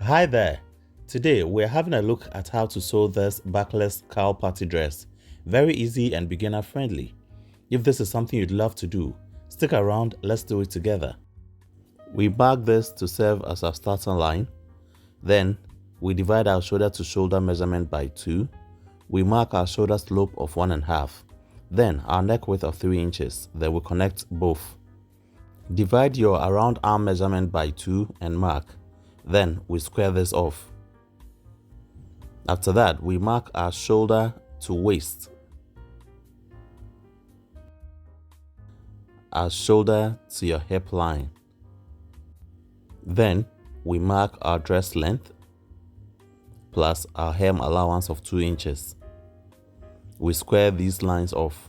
Hi there. Today we're having a look at how to sew this backless cowl party dress. Very easy and beginner friendly. If this is something you'd love to do, stick around, let's do it together. We mark this to serve as our starting line. Then we divide our shoulder to shoulder measurement by 2. We mark our shoulder slope of 1.5. Then our neck width of 3 inches. Then we connect both. Divide your around arm measurement by 2 and mark. Then we square this off. After that, we mark our shoulder to waist, our shoulder to your hip line. Then we mark our dress length plus our hem allowance of 2 inches. We square these lines off.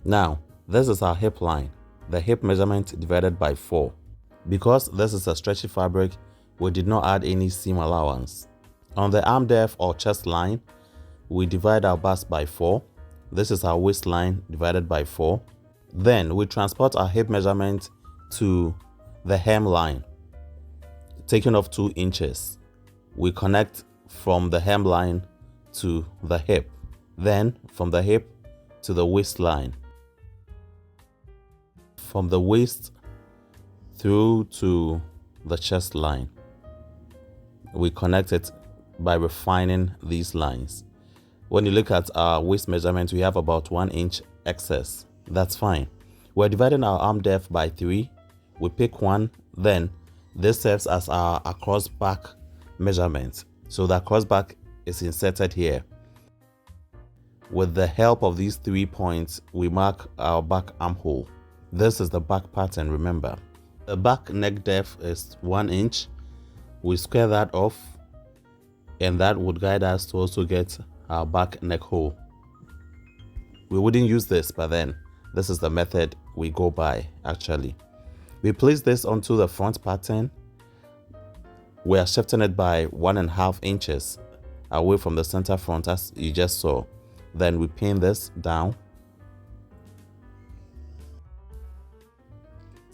Now, this is our hip line, the hip measurement divided by 4. Because this is a stretchy fabric, we did not add any seam allowance. On the arm depth or chest line, we divide our bust by 4. This is our waistline divided by 4. Then we transport our hip measurement to the hem line, taking off 2 inches. We connect from the hem line to the hip, then from the hip to the waistline. From the waist through to the chest line. We connect it by refining these lines. When you look at our waist measurement, we have about 1 inch excess. That's fine. We're dividing our arm depth by 3. We pick 1, then this serves as our across back measurement. So the across back is inserted here. With the help of these 3 points, we mark our back armhole. This is the back pattern, remember. The back neck depth is 1 inch. We square that off, and that would guide us to also get our back neck hole. We wouldn't use this, but then this is the method we go by actually. We place this onto the front pattern. We are shifting it by 1.5 inches away from the center front as you just saw. Then we pin this down.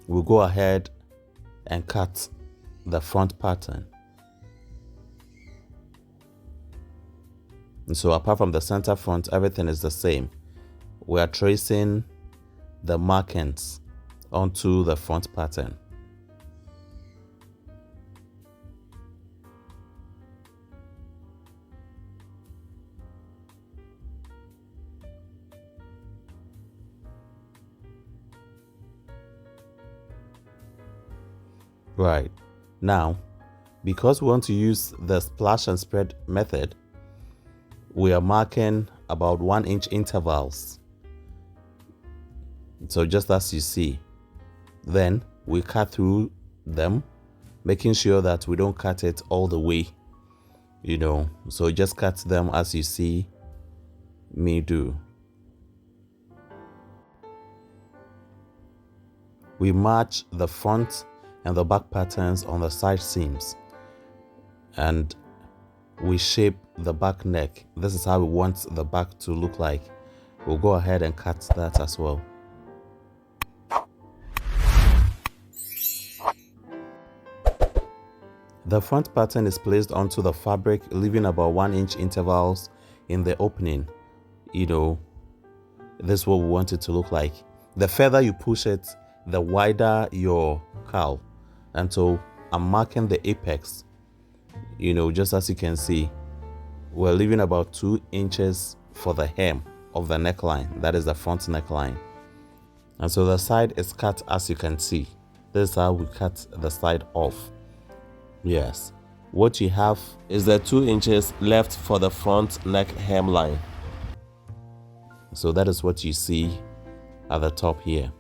We'll go ahead and cut the front pattern. And so apart from the center front, everything is the same. We are tracing the markings onto the front pattern. Right, now, because we want to use the splash and spread method, we are marking about 1 inch intervals. So just as you see, then we cut through them, making sure that we don't cut it all the way, so just cut them as you see me do. We match the front and the back patterns on the side seams, and we shape the back neck. This is how we want the back to look like. We'll go ahead and cut that as well. The front pattern is placed onto the fabric, leaving about 1 inch intervals in the opening. This is what we want it to look like. The further you push it, the wider your cowl. And so I'm marking the apex, just as you can see. We're leaving about 2 inches for the hem of the neckline. That is the front neckline. And so the side is cut as you can see. This is how we cut the side off. Yes. What you have is the 2 inches left for the front neck hemline. So that is what you see at the top here.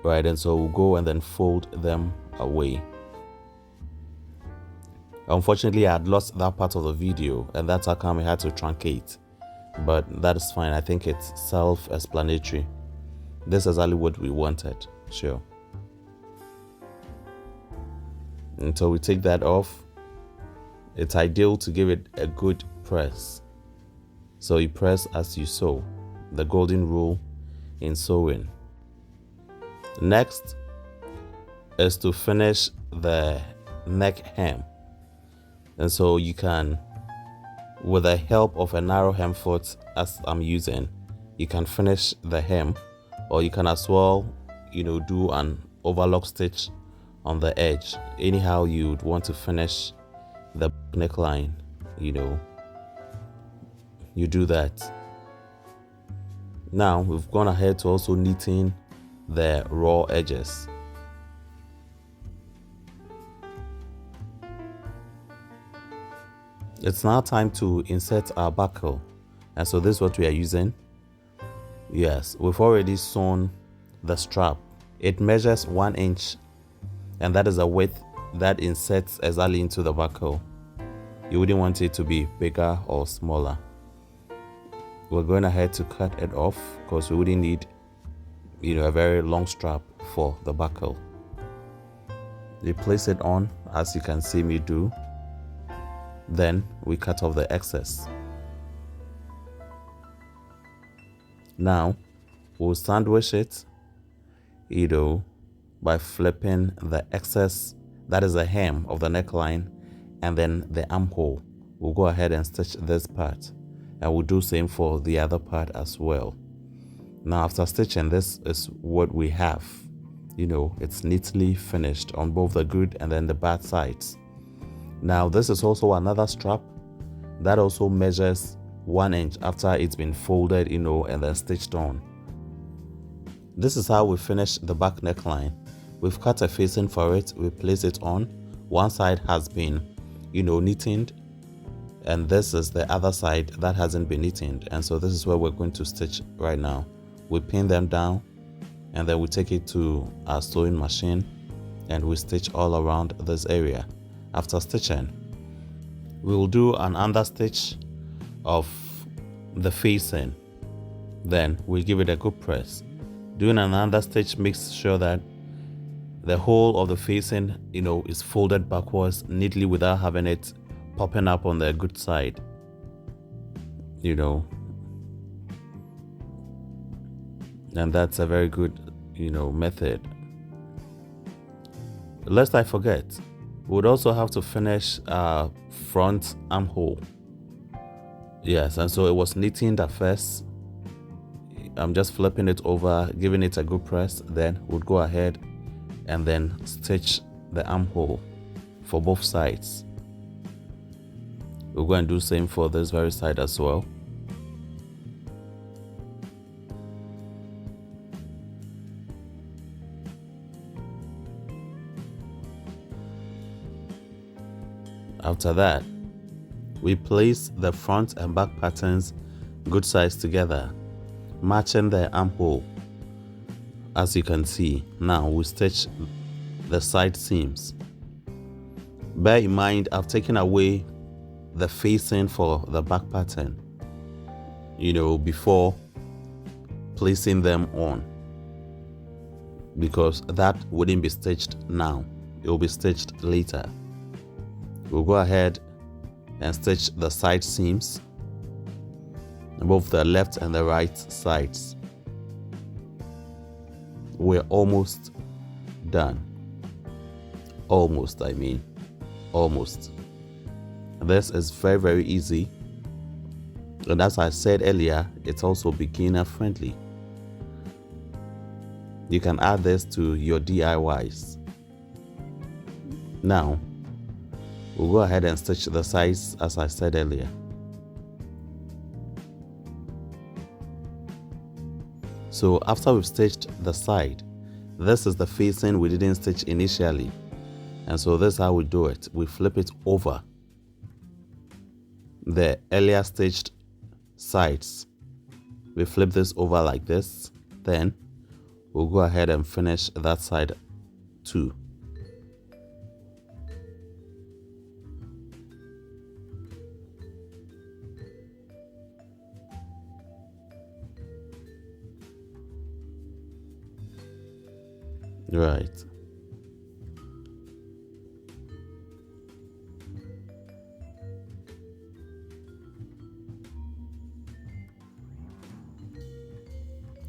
Right, and so we'll go and then fold them away. Unfortunately, I had lost that part of the video, and that's how come we had to truncate. But that is fine. I think it's self-explanatory. This is exactly what we wanted. Sure. Until we take that off, it's ideal to give it a good press. So you press as you sew, the golden rule in sewing. Next is to finish the neck hem. And so you can, with the help of a narrow hem foot as I'm using, you can finish the hem, or you can as well, do an overlock stitch on the edge. Anyhow you'd want to finish the neckline, you do that. Now we've gone ahead to also knitting the raw edges. It's now time to insert our buckle, and so this is what we are using. Yes, we've already sewn the strap. It measures 1 inch, and that is a width that inserts exactly into the buckle. You wouldn't want it to be bigger or smaller. We're going ahead to cut it off because we wouldn't need a very long strap for the buckle. You place it on as you can see me do. Then we cut off the excess. Now we'll sandwich it by flipping the excess, that is the hem of the neckline, and then the armhole. We'll go ahead and stitch this part, and we'll do same for the other part as well. Now after stitching, this is what we have. It's neatly finished on both the good and then the bad sides. Now this is also another strap that also measures 1 inch after it's been folded, and then stitched on. This is how we finish the back neckline. We've cut a facing for it, we place it on. One side has been, knitted, and this is the other side that hasn't been knitted, and so this is where we're going to stitch right now. We pin them down, and then we take it to our sewing machine, and we stitch all around this area. After stitching, we will do an understitch of the facing, then we give it a good press. Doing an understitch makes sure that the whole of the facing is folded backwards neatly without having it popping up on the good side. And that's a very good method. Lest I forget, we would also have to finish our front armhole. Yes, and so it was knitting at first. I'm just flipping it over, giving it a good press, then we'll go ahead and then stitch the armhole for both sides. We're going to do same for this very side as well. After that, we place the front and back patterns good sides together, matching the armhole. As you can see, now we stitch the side seams. Bear in mind, I've taken away the facing for the back pattern, before placing them on, because that wouldn't be stitched now, it will be stitched later. We'll go ahead and stitch the side seams, both the left and the right sides. We're almost done. Almost. This is very, very easy. And as I said earlier, it's also beginner friendly. You can add this to your DIYs. Now, we'll go ahead and stitch the sides as I said earlier. So after we've stitched the side, this is the facing we didn't stitch initially. And so this is how we do it. We flip it over the earlier stitched sides. We flip this over like this. Then we'll go ahead and finish that side too. Right.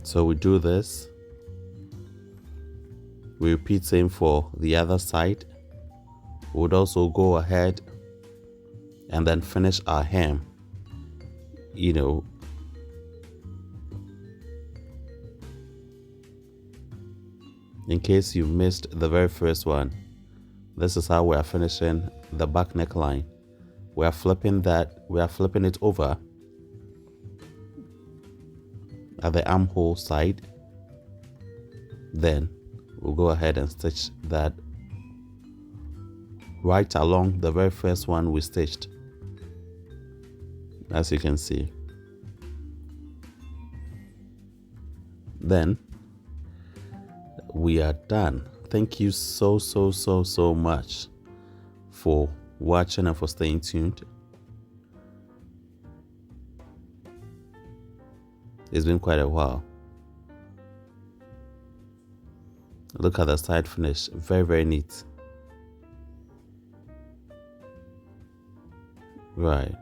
So we do this. We repeat same for the other side. We would also go ahead and then finish our hem, you know, in case you missed the very first one. This is how we are finishing the back neckline. We are flipping it over at the armhole side. Then we'll go ahead and stitch that right along the very first one we stitched, as you can see. Then we are done. Thank you so much for watching and for staying tuned. It's been quite a while. Look at the side finish, very neat. Right.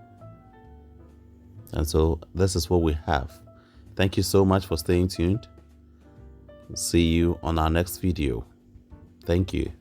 And so this is what we have. Thank you so much for staying tuned. See you on our next video. Thank you.